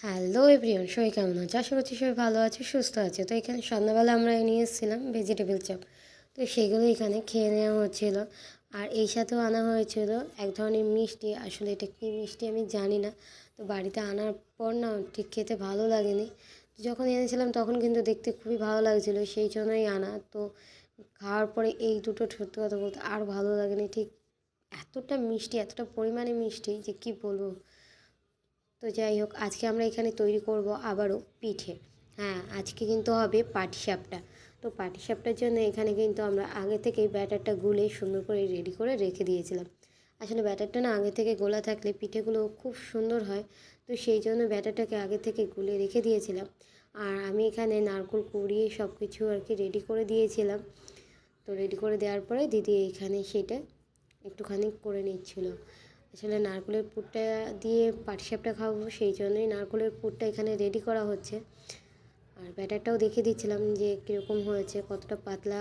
Hello everyone, সবাই কেমন আছে? আশা করছি সবাই ভালো আছে, সুস্থ আছে। তো এখানে সন্ধ্যাবেলা আমরা নিয়ে এসেছিলাম ভেজিটেবল চপ। তো সেগুলো এখানে খেয়ে নেওয়া হচ্ছিলো। আর এই সাথেও আনা হয়েছিল এক ধরনের মিষ্টি। আসলে এটা কী মিষ্টি আমি জানি না। তো বাড়িতে আনার পর না ঠিক খেতে ভালো লাগেনি। যখন এনেছিলাম তখন কিন্তু দেখতে খুবই ভালো লাগছিলো, সেই জন্যই আনা। তো খাওয়ার পরে এই দুটো সত্যি কথা বলতে আর ভালো লাগেনি। ঠিক এতটা মিষ্টি, এতটা পরিমাণে মিষ্টি যে কী বলবো। তো যাই হোক, আজকে আমরা এখানে তৈরি করব আবারও পিঠে। হ্যাঁ, আজকে কিন্তু হবে পাটিসাপটা। তো পাটিসাপটার জন্য এখানে কিন্তু আমরা আগে থেকেই ব্যাটারটা গুলে সুন্দর করে রেডি করে রেখে দিয়েছিলাম। আসলে ব্যাটারটা না আগে থেকে গোলা থাকলে পিঠেগুলো খুব সুন্দর হয়। তো সেই জন্য ব্যাটারটাকে আগে থেকে গুলে রেখে দিয়েছিলাম। আর আমি এখানে নারকেল কুড়িয়ে সব কিছু আর কি রেডি করে দিয়েছিলাম। তো রেডি করে দেওয়ার পরে দিদি এইখানে সেটা একটুখানি করে নিচ্ছিল। আসলে নারকেলের পুরটা দিয়ে পাটিসাপটা খাবো, সেই জন্যই নারকেলের পুরটা এখানে রেডি করা হচ্ছে। আর ব্যাটারটাও দেখিয়ে দিচ্ছিলাম যে কীরকম হয়েছে, কতটা পাতলা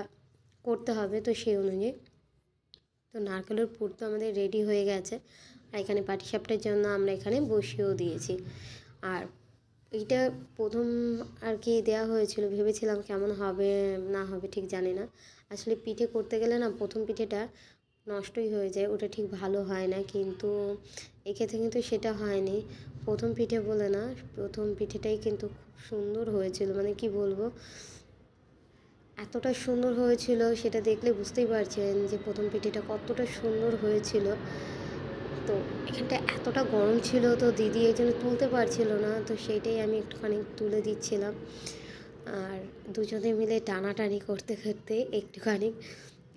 করতে হবে, তো সেই অনুযায়ী। তো নারকেলের পুর তো আমাদের রেডি হয়ে গেছে। আর এখানে পাটিসাপটার জন্য আমরা এখানে বসিয়েও দিয়েছি। আর এইটা প্রথম আর কি দেওয়া হয়েছিল, ভেবেছিলাম কেমন হবে না হবে ঠিক জানি না। আসলে পিঠে করতে গেলে না প্রথম পিঠেটা নষ্টই হয়ে যায়, ওটা ঠিক ভালো হয় না। কিন্তু এক্ষেত্রে কিন্তু সেটা হয়নি। প্রথম পিঠে বলে না, প্রথম পিঠেটাই কিন্তু খুব সুন্দর হয়েছিল। মানে কি বলবো, এতটা সুন্দর হয়েছিল সেটা দেখলে বুঝতেই পারছেন যে প্রথম পিঠেটা কতটা সুন্দর হয়েছিল। তো এখানটা এতটা গরম ছিল, তো দিদি এই জন্য তুলতে পারছিল না, তো সেইটাই আমি একটুখানি তুলে দিচ্ছিলাম। আর দুজনে মিলে টানাটানি করতে করতে একটুখানি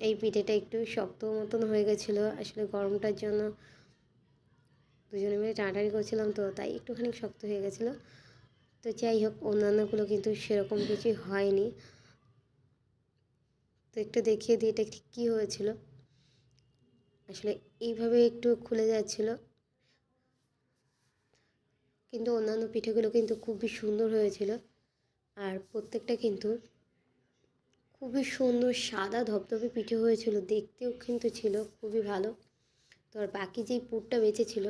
এই পিঠেটা একটু শক্ত মতন হয়ে গেছিলো। আসলে গরমটার জন্য দুজনে মিলে টানাটানি করছিলাম, তো তাই একটুখানি শক্ত হয়ে গেছিলো। তো যাই হোক, অন্যান্যগুলো কিন্তু সেরকম কিছুই হয়নি। তো একটু দেখিয়ে দিই এটা ঠিক কী হয়েছিল। আসলে এইভাবে একটু খুলে যাচ্ছিলো, কিন্তু অন্যান্য পিঠেগুলো কিন্তু খুবই সুন্দর হয়েছিল। আর প্রত্যেকটা কিন্তু খুবই সুন্দর সাদা ধবধবে পিঠে হয়েছিল, দেখতেও কিন্তু ছিল খুবই ভালো। তো আর বাকি যেই পুরটা বেঁচেছিল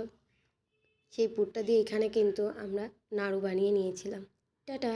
সেই পুরটা দিয়ে এখানে কিন্তু আমরা নাড়ু বানিয়ে নিয়েছিলাম। টাটা।